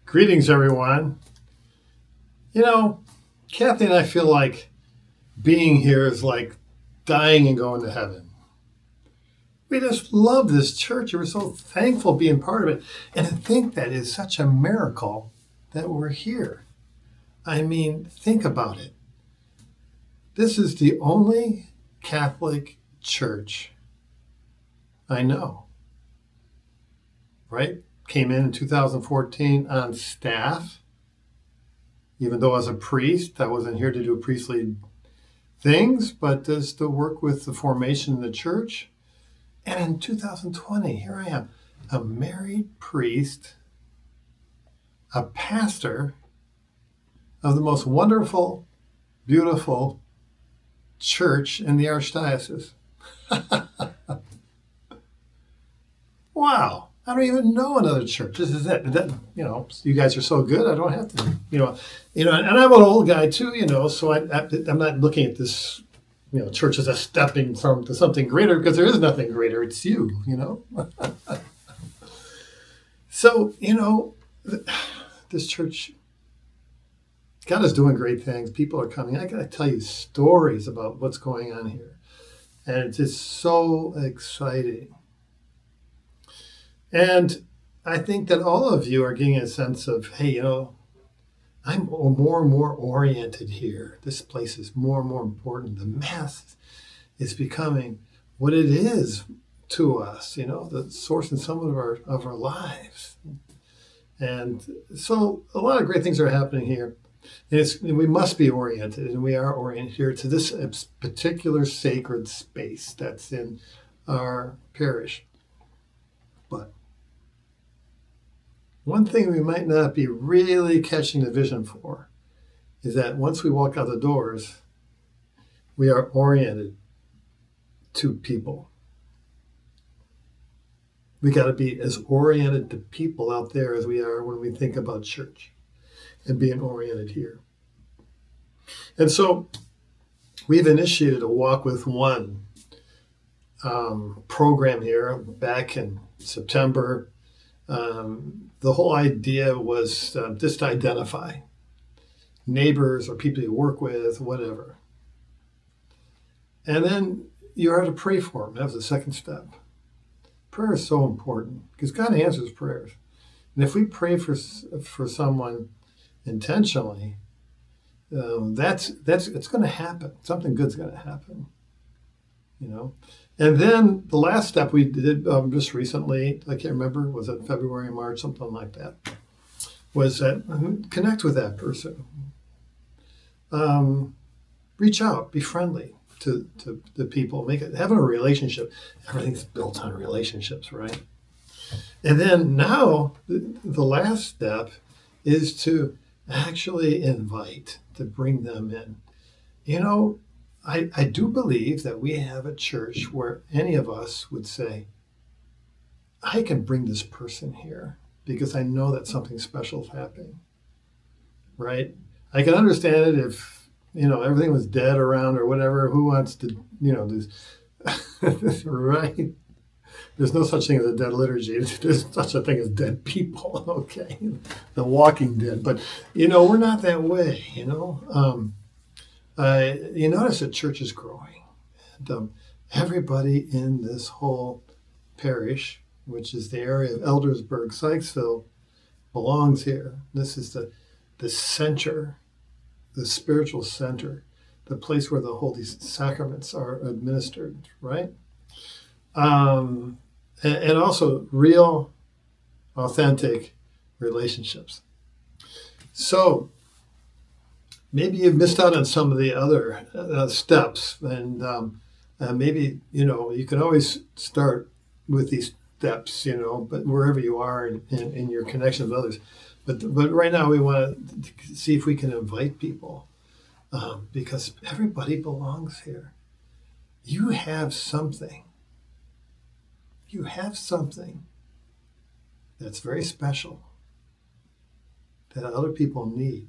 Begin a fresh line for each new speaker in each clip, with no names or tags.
Greetings, everyone. You know, Kathy and I feel like being here is like dying and going to heaven. We just love this church. We're so thankful being part of it. And I think that is such a miracle that we're here. I mean, think about it. This is the only Catholic church I know, right? Came in 2014 on staff. Even though as a priest, I wasn't here to do priestly things, but just to work with the formation of the church. And in 2020, here I am, a married priest, a pastor of the most wonderful, beautiful church in the Archdiocese. Wow. I don't even know another church. This is it. You guys are so good. I don't have to, and I'm an old guy too, so I'm not looking at this, church as a stepping stone to something greater, because there is nothing greater. It's you. So, this church, God is doing great things. People are coming. I got to tell you stories about what's going on here. And it's just so exciting. And I think that all of you are getting a sense of, hey, I'm more and more oriented here. This place is more and more important. The Mass is becoming what it is to us, the source in some of our lives. And so a lot of great things are happening here. And we must be oriented, and we are oriented here to this particular sacred space that's in our parish. But one thing we might not be really catching the vision for is that once we walk out the doors, we are oriented to people. We got to be as oriented to people out there as we are when we think about church and being oriented here. And so we've initiated a Walk with One program here back in September. The whole idea was just to identify neighbors or people you work with, whatever. And then you are to pray for them. That was the second step. Prayer is so important because God answers prayers. And if we pray for someone intentionally, it's going to happen. Something good's going to happen. And then the last step we did just recently, I can't remember, was it February, March, something like that, was that connect with that person. Reach out, be friendly to the people, have a relationship. Everything's built on relationships, right? And then now the last step is to actually invite, to bring them in. I do believe that we have a church where any of us would say, I can bring this person here because I know that something special is happening, right? I can understand it if, everything was dead around or whatever. Who wants to, this, right? There's no such thing as a dead liturgy. There's such a thing as dead people, okay? The walking dead. But, we're not that way, you notice that church is growing. And everybody in this whole parish, which is the area of Eldersburg, Sykesville, belongs here. This is the center, the spiritual center, the place where the Holy Sacraments are administered, right? And also real, authentic relationships. So maybe you've missed out on some of the other steps, and maybe, you can always start with these steps, but wherever you are in your connection with others. But right now we want to see if we can invite people because everybody belongs here. You have something. You have something that's very special that other people need.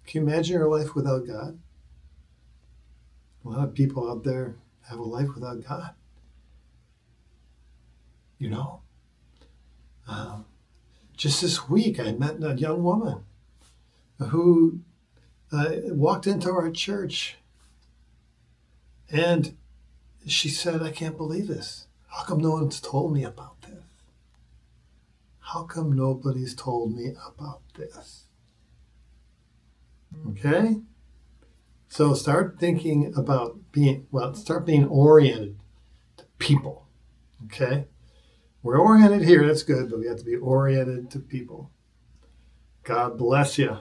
Can you imagine your life without God? A lot of people out there have a life without God. Just this week, I met a young woman who walked into our church, and she said, I can't believe this. How come no one's told me about this? How come nobody's told me about this? Okay? So start thinking about start being oriented to people. Okay? We're oriented here, that's good, but we have to be oriented to people. God bless you.